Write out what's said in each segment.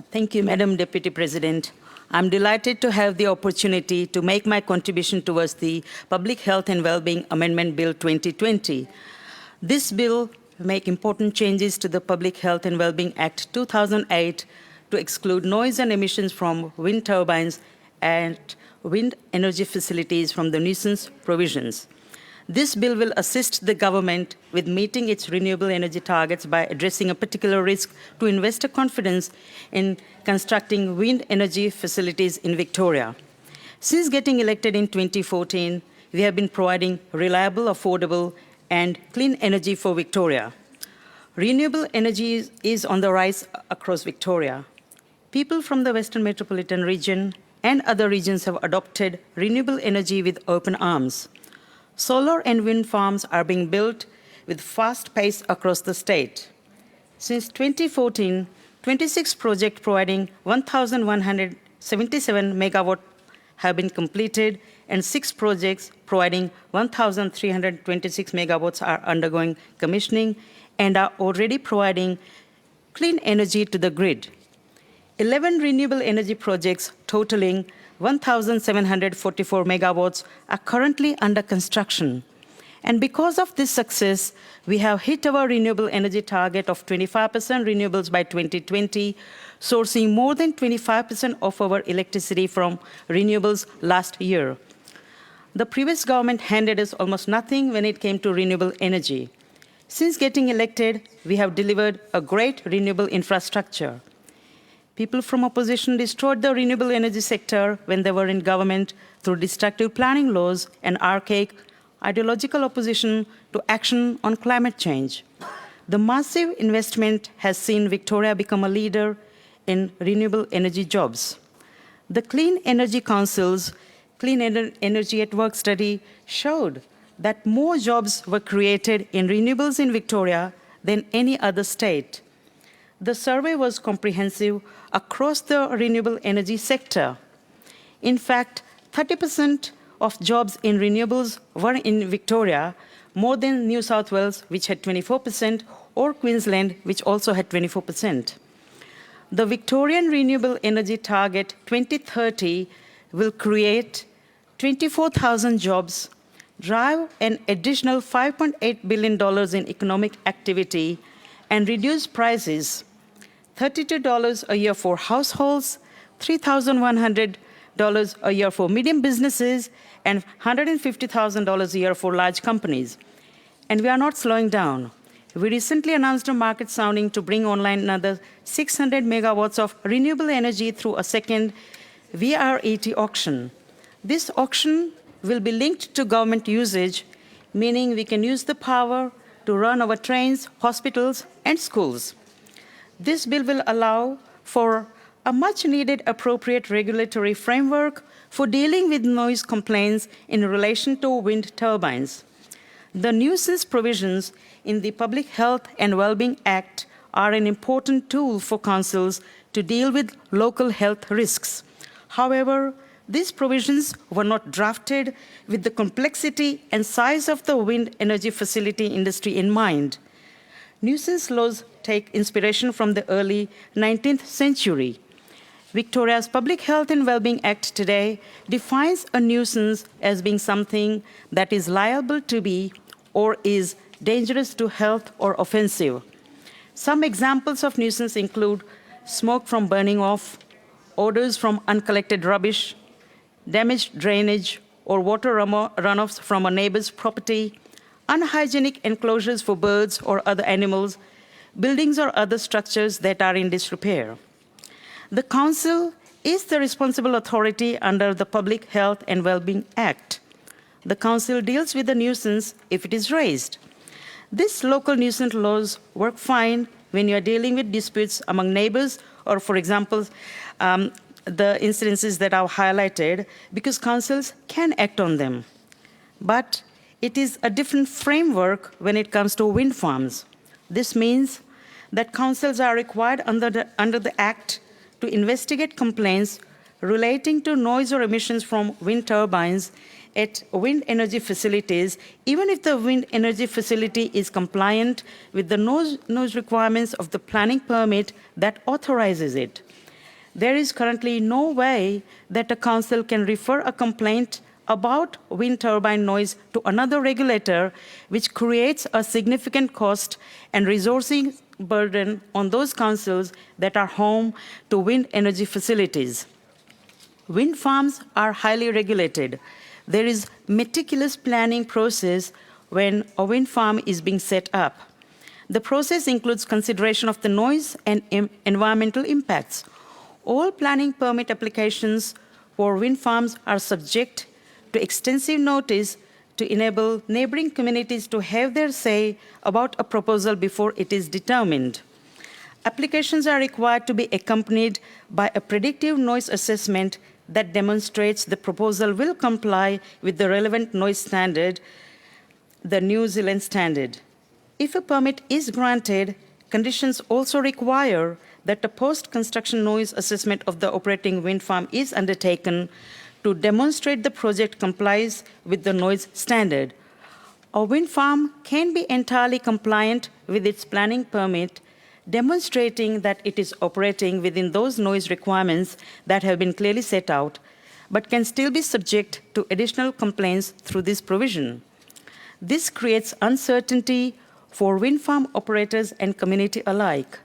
Thank you, Madam Deputy President. I'm delighted to have the opportunity to make my contribution towards the Public Health and Wellbeing Amendment Bill 2020. This bill will make important changes to the Public Health and Wellbeing Act 2008 to exclude noise and emissions from wind turbines and wind energy facilities from the nuisance provisions. This bill will assist the government with meeting its renewable energy targets by addressing a particular risk to investor confidence in constructing wind energy facilities in Victoria. Since getting elected in 2014, we have been providing reliable, affordable, and clean energy for Victoria. Renewable energy is on the rise across Victoria. People from the Western Metropolitan Region and other regions have adopted renewable energy with open arms. Solar and wind farms are being built with fast pace across the state. Since 2014, 26 projects providing 1,177 megawatt have been completed, and 6 projects providing 1,326 megawatts are undergoing commissioning and are already providing clean energy to the grid. 11 renewable energy projects totaling 1,744 megawatts are currently under construction. And because of this success, we have hit our renewable energy target of 25% renewables by 2020, sourcing more than 25% of our electricity from renewables last year. The previous government handed us almost nothing when it came to renewable energy. Since getting elected, we have delivered a great renewable infrastructure. People from opposition destroyed the renewable energy sector when they were in government through destructive planning laws and archaic ideological opposition to action on climate change. The massive investment has seen Victoria become a leader in renewable energy jobs. The Clean Energy Council's Clean Energy at Work study showed that more jobs were created in renewables in Victoria than any other state. The survey was comprehensive across the renewable energy sector. In fact, 30% of jobs in renewables were in Victoria, more than New South Wales, which had 24%, or Queensland, which also had 24%. The Victorian Renewable Energy Target 2030 will create 24,000 jobs, drive an additional $5.8 billion in economic activity, and reduce prices. $32 a year for households, $3,100 a year for medium businesses, and $150,000 a year for large companies. And we are not slowing down. We recently announced a market sounding to bring online another 600 megawatts of renewable energy through a second VRET auction. This auction will be linked to government usage, meaning we can use the power to run our trains, hospitals, and schools. This bill will allow for a much-needed appropriate regulatory framework for dealing with noise complaints in relation to wind turbines. The nuisance provisions in the Public Health and Wellbeing Act are an important tool for councils to deal with local health risks. However, these provisions were not drafted with the complexity and size of the wind energy facility industry in mind. Nuisance laws take inspiration from the early 19th century. Victoria's Public Health and Wellbeing Act today defines a nuisance as being something that is liable to be or is dangerous to health or offensive. Some examples of nuisance include smoke from burning off, odors from uncollected rubbish, damaged drainage or water runoffs from a neighbor's property, unhygienic enclosures for birds or other animals, buildings or other structures that are in disrepair. The Council is the responsible authority under the Public Health and Wellbeing Act. The Council deals with the nuisance if it is raised. These local nuisance laws work fine when you are dealing with disputes among neighbors or, for example, the incidences that I've highlighted, because councils can act on them. But it is a different framework when it comes to wind farms. This means that councils are required under the Act to investigate complaints relating to noise or emissions from wind turbines at wind energy facilities, even if the wind energy facility is compliant with the noise requirements of the planning permit that authorizes it. There is currently no way that a council can refer a complaint about wind turbine noise to another regulator, which creates a significant cost and resourcing burden on those councils that are home to wind energy facilities. Wind farms are highly regulated. There is meticulous planning process when a wind farm is being set up. The process includes consideration of the noise and environmental impacts. All planning permit applications for wind farms are subject to extensive notice to enable neighboring communities to have their say about a proposal before it is determined. Applications are required to be accompanied by a predictive noise assessment that demonstrates the proposal will comply with the relevant noise standard, the New Zealand standard. If a permit is granted, conditions also require that a post-construction noise assessment of the operating wind farm is undertaken to demonstrate the project complies with the noise standard. A wind farm can be entirely compliant with its planning permit, demonstrating that it is operating within those noise requirements that have been clearly set out, but can still be subject to additional complaints through this provision. This creates uncertainty for wind farm operators and community alike.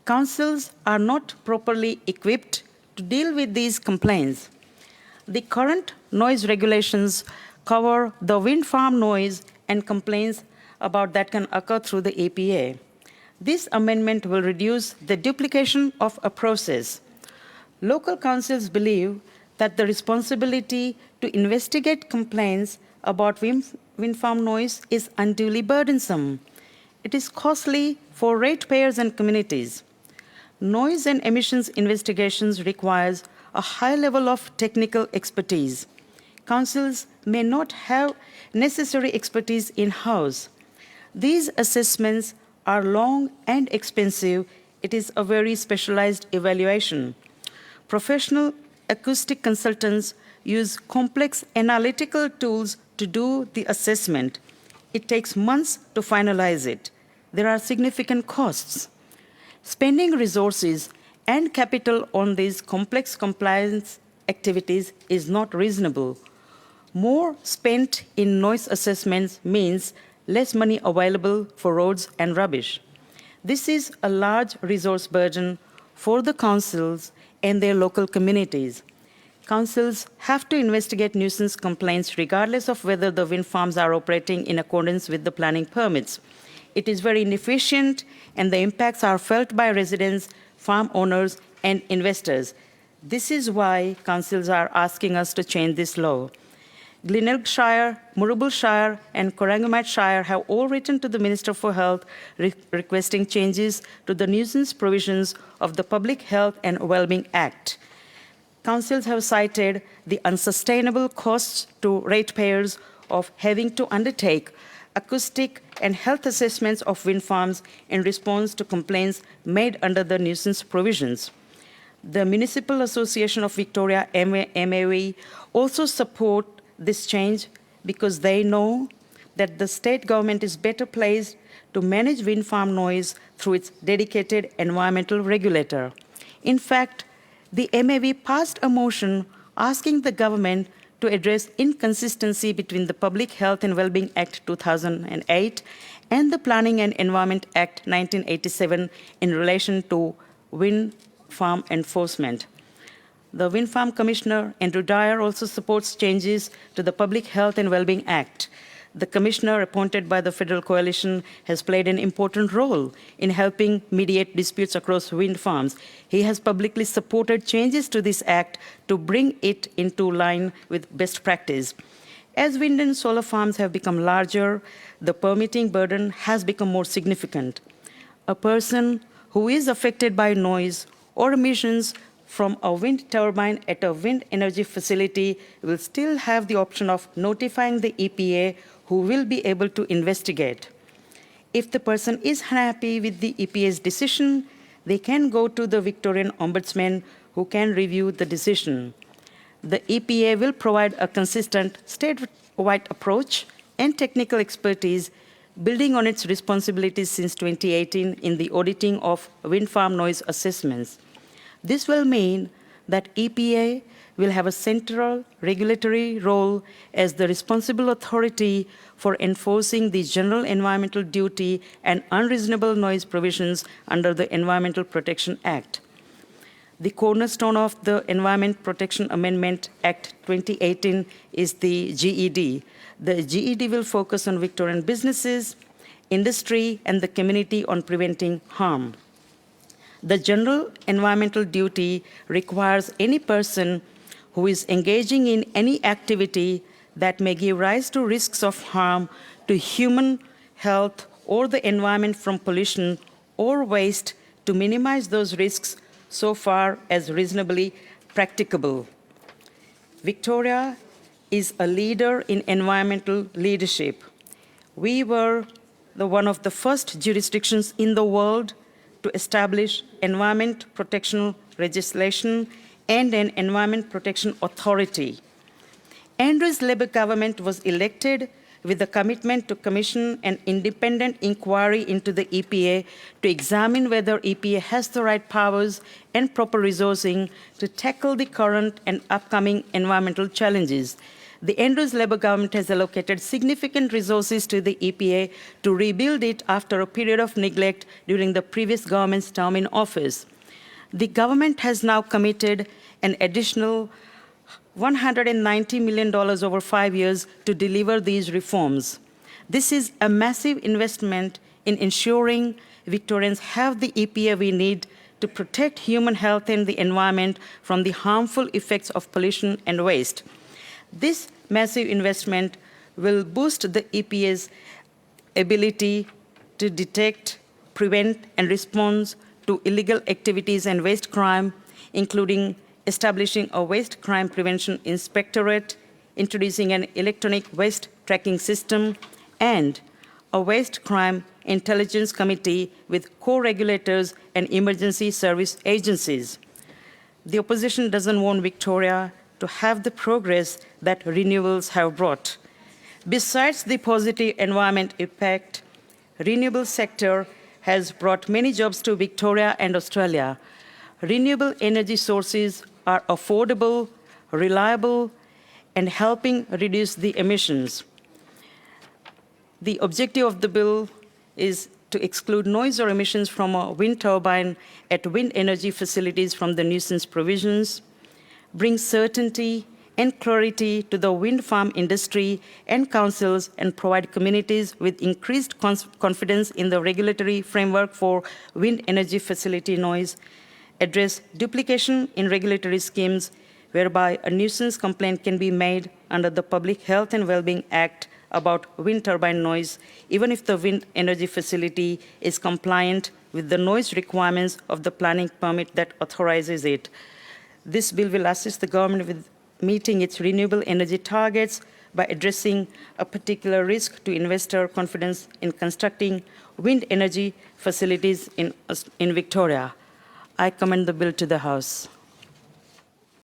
Councils are not properly equipped to deal with these complaints. The current noise regulations cover the wind farm noise and complaints about that can occur through the APA. This amendment will reduce the duplication of a process. Local councils believe that the responsibility to investigate complaints about wind farm noise is unduly burdensome. It is costly for ratepayers and communities. Noise and emissions investigations requires a high level of technical expertise. Councils may not have necessary expertise in-house. These assessments are long and expensive. It is a very specialized evaluation. Professional acoustic consultants use complex analytical tools to do the assessment. It takes months to finalize it. There are significant costs. Spending resources and capital on these complex compliance activities is not reasonable. More spent in noise assessments means less money available for roads and rubbish. This is a large resource burden for the councils and their local communities. Councils have to investigate nuisance complaints regardless of whether the wind farms are operating in accordance with the planning permits. It is very inefficient, and the impacts are felt by residents, farm owners, and investors. This is why councils are asking us to change this law. Glenelg Shire, Moorabool Shire, and Corangamite Shire have all written to the Minister for Health requesting changes to the nuisance provisions of the Public Health and Wellbeing Act. Councils have cited the unsustainable costs to ratepayers of having to undertake acoustic and health assessments of wind farms in response to complaints made under the nuisance provisions. The Municipal Association of Victoria, MAV, also support this change because they know that the state government is better placed to manage wind farm noise through its dedicated environmental regulator. In fact, the MAV passed a motion asking the government to address inconsistency between the Public Health and Wellbeing Act 2008 and the Planning and Environment Act 1987 in relation to wind farm enforcement. The Wind Farm Commissioner, Andrew Dyer, also supports changes to the Public Health and Wellbeing Act. The Commissioner appointed by the Federal Coalition has played an important role in helping mediate disputes across wind farms. He has publicly supported changes to this act to bring it into line with best practice. As wind and solar farms have become larger, the permitting burden has become more significant. A person who is affected by noise or emissions from a wind turbine at a wind energy facility will still have the option of notifying the EPA, who will be able to investigate. If the person is unhappy with the EPA's decision, they can go to the Victorian Ombudsman, who can review the decision. The EPA will provide a consistent statewide approach and technical expertise, building on its responsibilities since 2018 in the auditing of wind farm noise assessments. This will mean that EPA will have a central regulatory role as the responsible authority for enforcing the general environmental duty and unreasonable noise provisions under the Environmental Protection Act. The cornerstone of the Environment Protection Amendment Act 2018 is the GED. The GED will focus on Victorian businesses, industry, and the community on preventing harm. The general environmental duty requires any person who is engaging in any activity that may give rise to risks of harm to human health or the environment from pollution or waste to minimize those risks so far as reasonably practicable. Victoria is a leader in environmental leadership. We were one of the first jurisdictions in the world to establish environment protection legislation and an Environment Protection Authority. Andrews Labour government was elected with the commitment to commission an independent inquiry into the EPA to examine whether EPA has the right powers and proper resourcing to tackle the current and upcoming environmental challenges. The Andrews Labour government has allocated significant resources to the EPA to rebuild it after a period of neglect during the previous government's term in office. The government has now committed an additional $190 million over 5 years to deliver these reforms. This is a massive investment in ensuring Victorians have the EPA we need to protect human health and the environment from the harmful effects of pollution and waste. This massive investment will boost the EPA's ability to detect, prevent, and respond to illegal activities and waste crime, including establishing a waste crime prevention inspectorate, introducing an electronic waste tracking system, and a waste crime intelligence committee with co-regulators and emergency service agencies. The opposition doesn't want Victoria to have the progress that renewables have brought. Besides the positive environment impact, renewable sector has brought many jobs to Victoria and Australia. Renewable energy sources are affordable, reliable, and helping reduce the emissions. The objective of the bill is to exclude noise or emissions from a wind turbine at wind energy facilities from the nuisance provisions, bring certainty and clarity to the wind farm industry and councils, and provide communities with increased confidence in the regulatory framework for wind energy facility noise, address duplication in regulatory schemes whereby a nuisance complaint can be made under the Public Health and Wellbeing Act about wind turbine noise, even if the wind energy facility is compliant with the noise requirements of the planning permit that authorizes it. This bill will assist the government with meeting its renewable energy targets by addressing a particular risk to investor confidence in constructing wind energy facilities in Victoria. I commend the bill to the House.